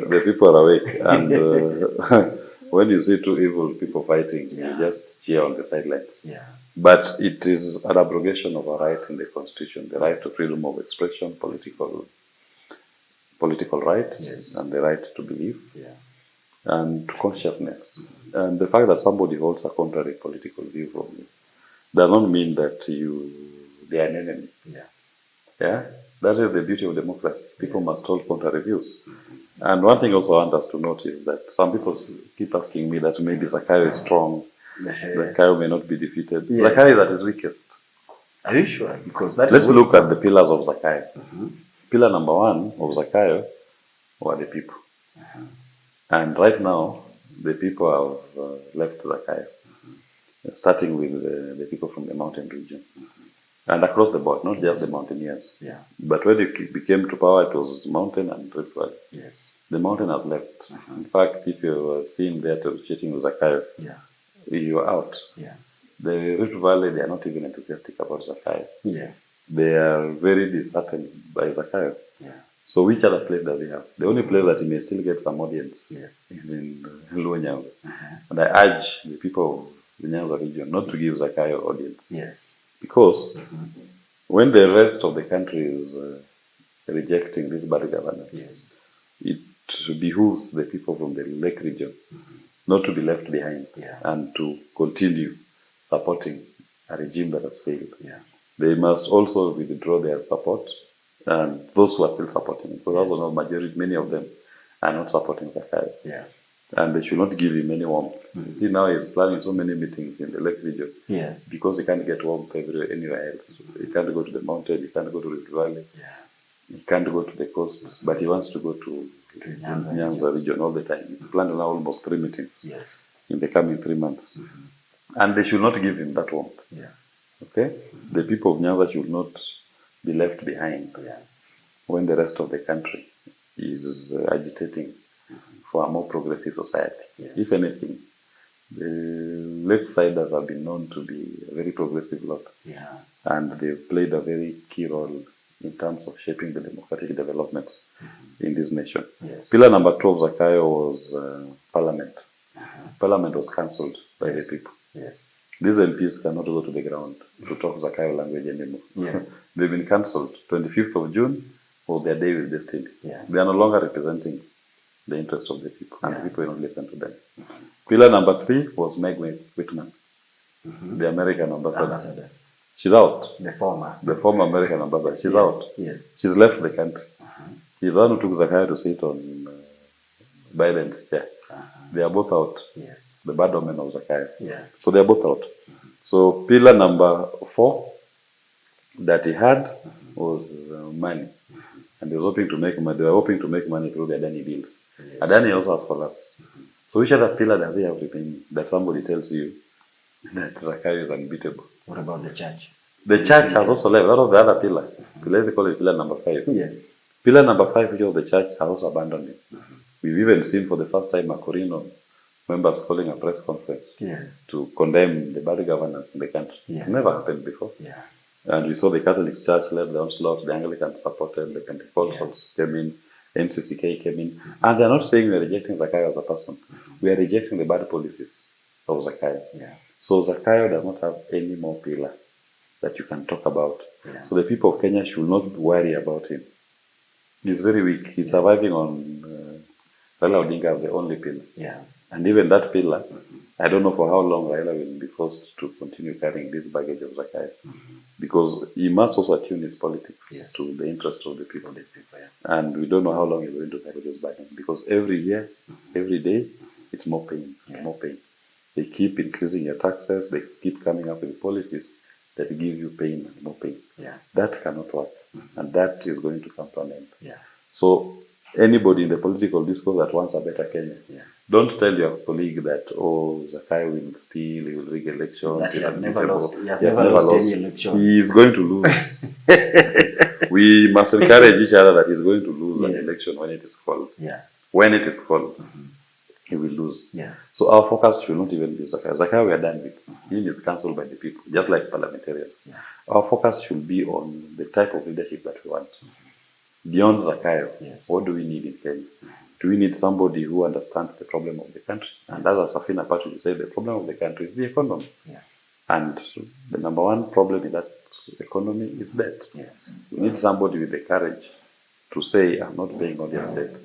the people are awake, and when you see two evil people fighting, you just cheer on the sidelines. Yeah. But it is an abrogation of a right in the Constitution, the right to freedom of expression, political rights, Yes. and the right to believe, Yeah. and to consciousness. And the fact that somebody holds a contrary political view from you does not mean that they are an enemy. Yeah. Yeah, that is the beauty of democracy. People must hold contrary views. And one thing also I want us to note is that some people keep asking me that maybe Zakayo is strong, Zakayo may not be defeated. Yes. Zakayo is at his weakest. Are you sure? Because that Let's look at the pillars of Zakayo. Pillar number one of Yes. Zakayo were the people. And right now, the people have left Zakayo, starting with the people from the mountain region. And across the board, not just the mountaineers. Yeah. But when it became to power, it was mountain and Rift Valley. Yes. The mountain has left. In fact, if you were seen there negotiating with Zakayo, Yeah. you are out. Yeah. The Rift Valley, they are not even enthusiastic about Zakayo. Yes. They are very disheartened by Zakayo. Yeah. So which other place does he have? The only place that he may still get some audience is in Luo Nyanza. And I urge the people of the Nyanza region not to give Zakayo audience. Yes. Because when the rest of the country is rejecting this bad governance, it behooves the people from the Lake region not to be left behind and to continue supporting a regime that has failed. Yeah. They must also withdraw their support, and those who are still supporting, because also know majority, many of them are not supporting Zakayo. Yeah. And they should not give him any warmth. See, now he's planning so many meetings in the Lake region. Yes. Because he can't get warmth anywhere else. He can't go to the mountain, he can't go to the valley, he can't go to the coast, but he wants to go to Nyanza region all the time. He's planned now almost 3 meetings in the coming 3 months. And they should not give him that warmth. Yeah. Okay? The people of Nyanza should not be left behind when the rest of the country is agitating for a more progressive society. If anything, the Lakesiders have been known to be a very progressive lot. And they've played a very key role in terms of shaping the democratic developments in this nation. Pillar number 2 of Zakayo was Parliament. Parliament was cancelled by the people. These MPs cannot go to the ground to talk Zakayo language anymore. They've been cancelled. 25th of June was their day with destiny. They are no longer representing the interest of the people, and the people will not listen to them. Pillar number 3 was Meg Whitman, the American ambassador. She's out. The former American ambassador. She's out. She's left the country. He's the one who took Zakayo to sit on Biden's chair. They are both out. The bad omen of Zakayo. So they are both out. So pillar number 4 that he had was money. And they were hoping to make money through the Adani deals. Adani also has collapsed. So which other pillar does he have remaining that somebody tells you that Zakayo is unbeatable? What about the church? The church has also left. That was the other pillar. Let's call it pillar number 5. Pillar number 5, which was the church, has also abandoned it. We've even seen for the first time Macorino members calling a press conference to condemn the bad governance in the country. It's never happened before. And we saw the Catholic Church led the onslaught, the Anglicans supported, the Pentecostals came in, NCCK came in. And they're not saying we're rejecting Zakayo as a person. We are rejecting the bad policies of Zakayo. So Zakayo does not have any more pillar that you can talk about. So the people of Kenya should not worry about him. He's very weak. He's surviving on Raila Odinga as the only pillar. And even that pillar, I don't know for how long Raila will be forced to continue carrying this baggage of Zakayo. Because he must also attune his politics to the interest of the people. And we don't know how long he's going to carry this baggage. Because every year, every day, it's more pain, more pain. They keep increasing your taxes, they keep coming up with policies that give you pain and more pain. That cannot work. And that is going to come to an end. So anybody in the political discourse that wants a better Kenya, don't tell your colleague that, Zakayo will steal, he will rig elections. That he has never lost. He has never lost any election. He is going to lose. We must encourage each other that he's going to lose an election when it is called. When it is called, he will lose. So our focus should not even be Zakayo. Zakayo we are done with. Him is cancelled by the people, just like parliamentarians. Our focus should be on the type of leadership that we want. Beyond Zakayo, what do we need in Kenya? Do we need somebody who understands the problem of the country? And as a Safina part, you say the problem of the country is the economy. Yeah. And the number one problem in that economy is debt. Yes. We need somebody with the courage to say, I'm not paying all your debt,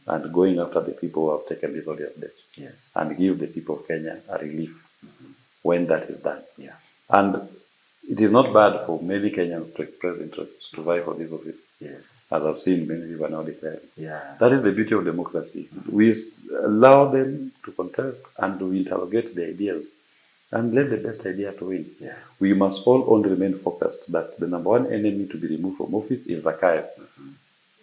and going after the people who have taken this all your debt, yes, and give the people of Kenya a relief when that is done. Yeah. And it is not bad for many Kenyans to express interest to vie for this office. Yes. As I've seen many people are now declaring. Yeah. That is the beauty of democracy. We allow them to contest and we interrogate the ideas and let the best idea to win. Yeah. We must all only remain focused that the number one enemy to be removed from office is Zakayo.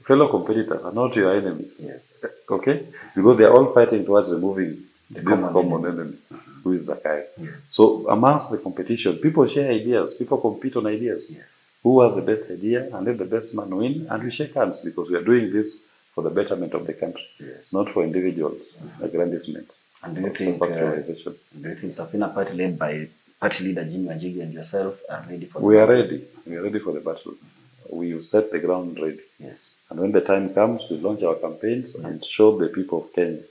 Fellow competitors are not your enemies. Yes. Okay? Because they are all fighting towards removing the this common enemy, who is Zakayo. Yes. So amongst the competition, people share ideas, people compete on ideas. Yes. Who has the best idea, and let the best man win, and we shake hands because we are doing this for the betterment of the country, yes, not for individuals, aggrandizement. And do you think Safina party led by party leader Jimmy Wanjigi and yourself are ready for the battle? We are ready for the battle. We set the ground ready. Yes. And when the time comes, we launch our campaigns and show the people of Kenya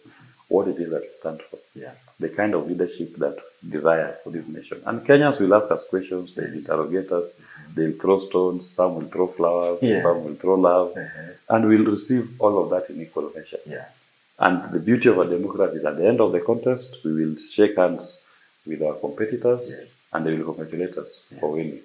what it is that we stand for. Yeah. The kind of leadership that we desire for this nation. And Kenyans will ask us questions, they'll interrogate us, they'll throw stones, some will throw flowers, some will throw love, and we'll receive all of that in equal measure. Yeah. And the beauty of a democracy is at the end of the contest, we will shake hands with our competitors, and they will congratulate us for winning.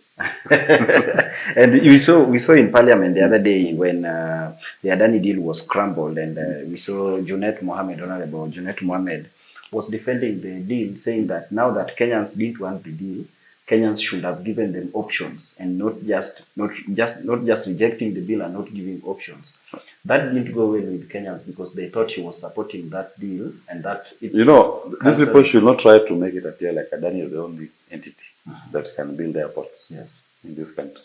And we saw in Parliament the other day when the Adani deal was crumbled, and we saw Honorable Junet Mohammed was defending the deal, saying that now that Kenyans didn't want the deal, Kenyans should have given them options and not just rejecting the bill and not giving options. That didn't go well with Kenyans because they thought he was supporting that deal, and that it's these people should not try to make it appear like Adani is the only entity that can build airports in this country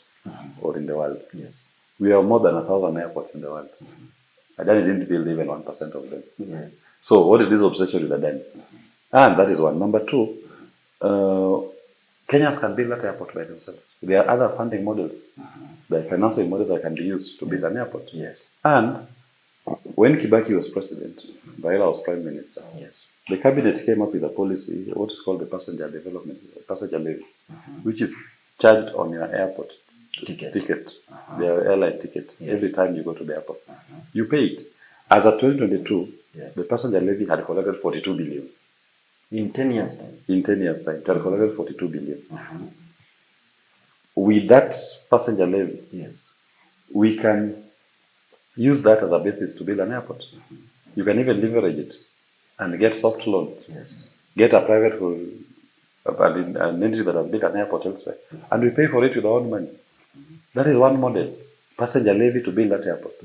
or in the world. Yes. We have more than 1,000 airports in the world. Adani didn't build even 1% of them. Yes. So what is this obsession with Adani? And that is one. Number two, Kenyans can build that airport by themselves. There are other funding models, the financing models that can be used to build an airport. Yes. And when Kibaki was president, Raila was prime minister, the cabinet came up with a policy, what is called the passenger levy, which is charged on your airport ticket, their airline ticket, every time you go to the airport. You pay it. As of 2022, the passenger levy had collected 42 billion. In 10 years' time? In 10 years' time, it had collected 42 billion. With that passenger levy, we can use that as a basis to build an airport. You can even leverage it and get soft loans. Get a private an entity that has built an airport elsewhere. And we pay for it with our own money. That is one model. Passenger levy to build that airport.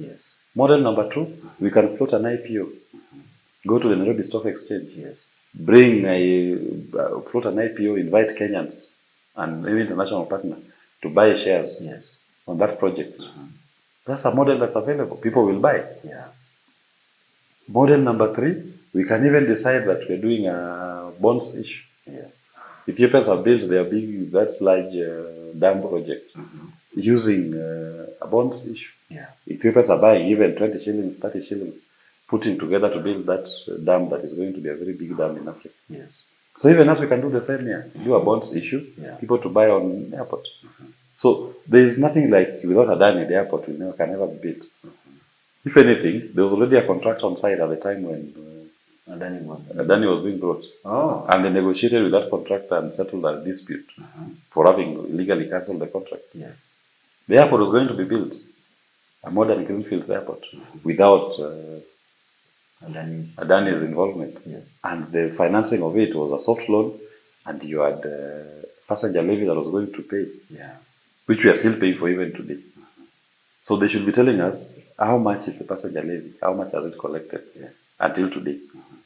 Model number two, we can float an IPO. Go to the Nairobi Stock Exchange. Bring float an IPO, invite Kenyans and maybe international partner to buy shares on that project. That's a model that's available. People will buy. Model number three, we can even decide that we're doing a bonds issue. Ethiopians have built their that large dam project using a bonds issue. Ethiopians are buying even 20 shillings, 30 shillings, putting together to build that dam that is going to be a very big dam in Africa. So even as we can do the same here, do a bonds issue, people to buy on airport. So there is nothing like without Adani, the airport can never be built. If anything, there was already a contract on site at the time when Adani was being brought. And they negotiated with that contractor and settled a dispute for having illegally cancelled the contract. The airport was going to be built, a modern greenfield airport, without Adani's involvement. And the financing of it was a soft loan, and you had passenger levy that was going to pay, which we are still paying for even today. So they should be telling us how much is the passenger levy, how much has it collected until today.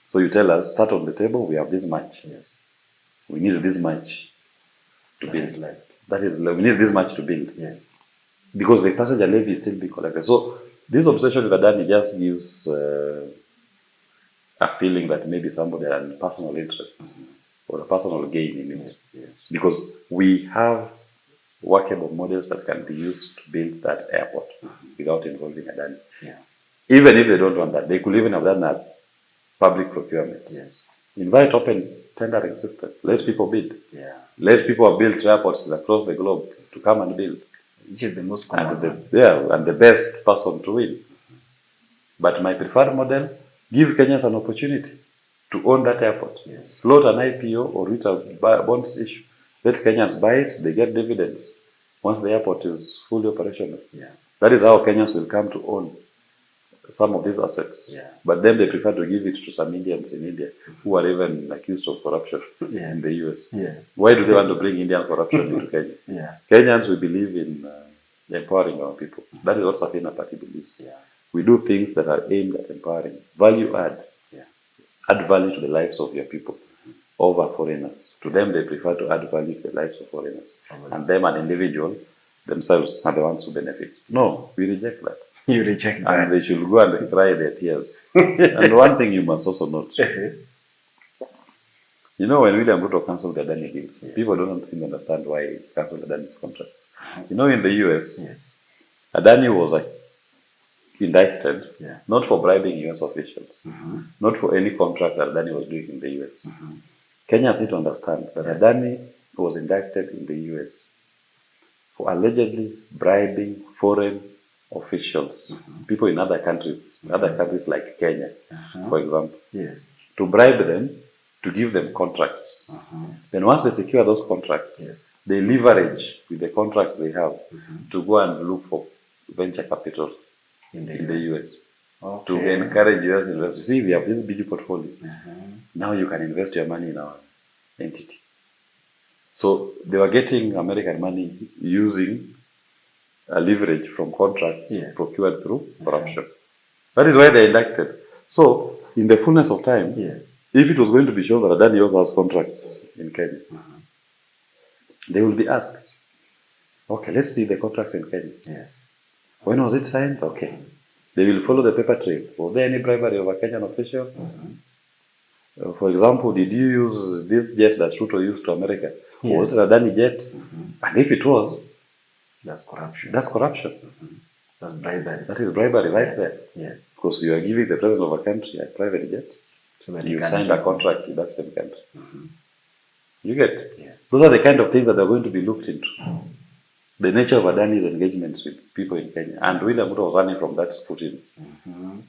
So you tell us, start on the table, we have this much. We need this much to build. We need this much to build. Because the passenger levy is still being collected. So this obsession with Adani just gives a feeling that maybe somebody had a personal interest or a personal gain in it. Because we have workable models that can be used to build that airport without involving Adani. Even if they don't want that, they could even have done that public procurement. Yes. Invite open tendering system. Let people bid. Yeah. Let people who build airports across the globe to come and build. Which is the most common one. And the best person to win. But my preferred model, give Kenyans an opportunity to own that airport. Yes. Float an IPO or retail bonds issue. Let Kenyans buy it, they get dividends once the airport is fully operational. Yeah. That is how Kenyans will come to own some of these assets. Yeah. But then they prefer to give it to some Indians in India who are even accused of corruption in the US. Yes. Why do they want to bring Indian corruption into Kenya? Yeah. Kenyans, we believe in empowering our people. That is what Safina Party believes. Yeah. We do things that are aimed at empowering. Value add. Yeah. Add value to the lives of your people over foreigners. To them, they prefer to add value to the lives of foreigners. And them, an individual, themselves are the ones who benefit. No, we reject that. You reject that. And they should go and cry their tears. And one thing you must also note. You know, when William Ruto cancelled the Adani deals, people don't seem to understand why he cancelled Adani's contract. You know, in the US, Adani was indicted, not for bribing US officials, not for any contract that Adani was doing in the US. Kenyans need to understand that Adani was indicted in the US for allegedly bribing foreign officials, people in other countries like Kenya, for example, to bribe them to give them contracts. Then once they secure those contracts, they leverage with the contracts they have to go and look for venture capital in the US to encourage US investors. You see, we have this big portfolio. Now you can invest your money in our entity. So they were getting American money using a leverage from contracts procured through corruption. That is why they elected. So, in the fullness of time, if it was going to be shown that Adani also has contracts in Kenya, they will be asked, okay, let's see the contracts in Kenya. When was it signed? Okay. They will follow the paper trail. Was there any bribery of a Kenyan official? For example, did you use this jet that Ruto used to America? Was it a Adani jet? And if it was, that's corruption. That's corruption. That's bribery. That is bribery right there. Yes. Because you are giving the president of a country a private jet. So you signed a contract with that same country. You get? Yes. Those are the kind of things that are going to be looked into. The nature of Adani's engagements with people in Kenya. And William Ruto was running from that scrutiny.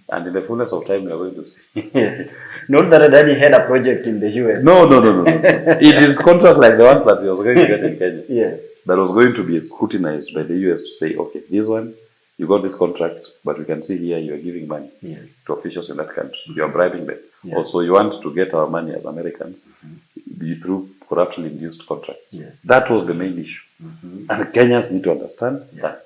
And in the fullness of time, we are going to see. Yes. Not that Adani had a project in the US. No. It is contracts like the ones that he was going to get in Kenya. Yes. That was going to be scrutinized by the US to say, okay, this one, you got this contract, but we can see here you are giving money to officials in that country. You are bribing them. Also, you want to get our money as Americans through corruption-induced contracts. That was the main issue. And Kenyans need to understand that.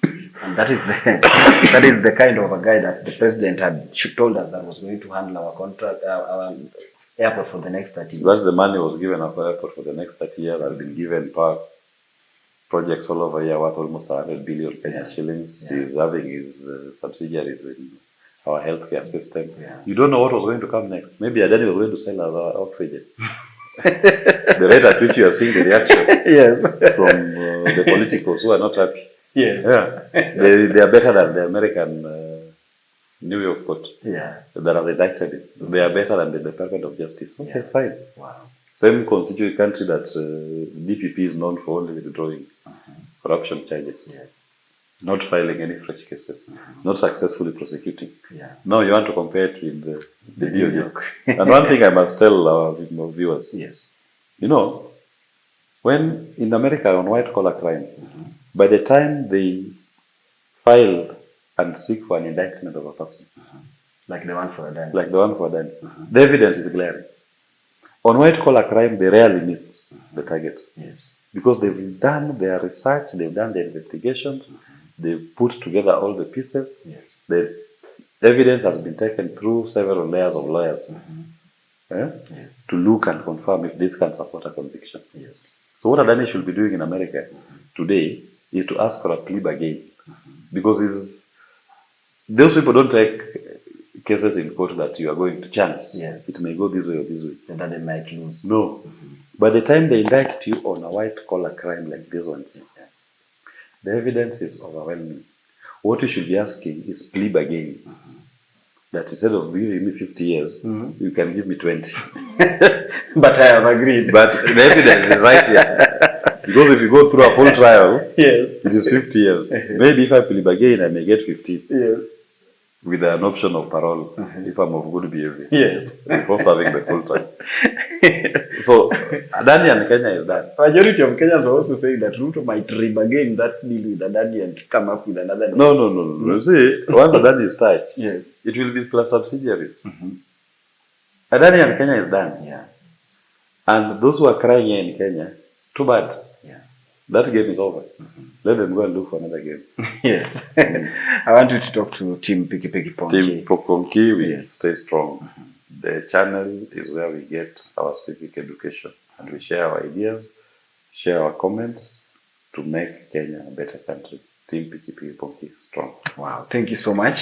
And that is the kind of a guy that the president had told us that was going to handle our contract, our airport for the next 30 years. That's the money was given our airport for the next 30 years. Has been given projects all over here worth almost 100 billion Kenya shillings. He's having his subsidiaries in our healthcare system. You don't know what was going to come next. Maybe Adani was going to sell us our oxygen. The rate at which you are seeing the reaction from the politicals who are not happy. They are better than the American New York court that has indicted it. They are better than the Department of Justice. Okay, fine. Wow. Same constituent country that DPP is known for only withdrawing corruption charges. Not filing any fresh cases, not successfully prosecuting. Now you want to compare it with the DOJ. And one thing I must tell our viewers, you know, when in America on white collar crime, by the time they file and seek for an indictment of a person, like the one for Adani, the evidence is glaring. On white collar crime, they rarely miss the target. Because they've done their research, they've done their investigations, they've put together all the pieces. The evidence has been taken through several layers of lawyers to look and confirm if this can support a conviction. So what Adani should be doing in America today is to ask for a plea bargain. Because those people don't take cases in court that you are going to chance. It may go this way or this way. And then they might lose. No. By the time they indict you on a white collar crime like this one, the evidence is overwhelming. What you should be asking is plead again. That instead of giving me 50 years, you can give me 20. But I have agreed. But the evidence is right here. Because if you go through a full trial, yes, it is 50 years. Maybe if I plead again, I may get 15. Yes. With an option of parole, if I'm of good behavior. Yes. Before serving the full time. So, Adani and Kenya is done. Majority of Kenyans are also saying that Ruto might again that deal with Adani and come up with another deal. No. You see, once Adani is tied, yes, it will be plus subsidiaries. Adani and Kenya is done. Yeah. And those who are crying here in Kenya, too bad. Yeah. That game is over. Let them go and look for another game. Yes. I want you to talk to Team Piki Piki Ponki. Team Pokonki, we Yes. stay strong. The channel is where we get our civic education. And we share our ideas, share our comments to make Kenya a better country. Team Piki Piki Ponki strong. Wow. Thank you so much.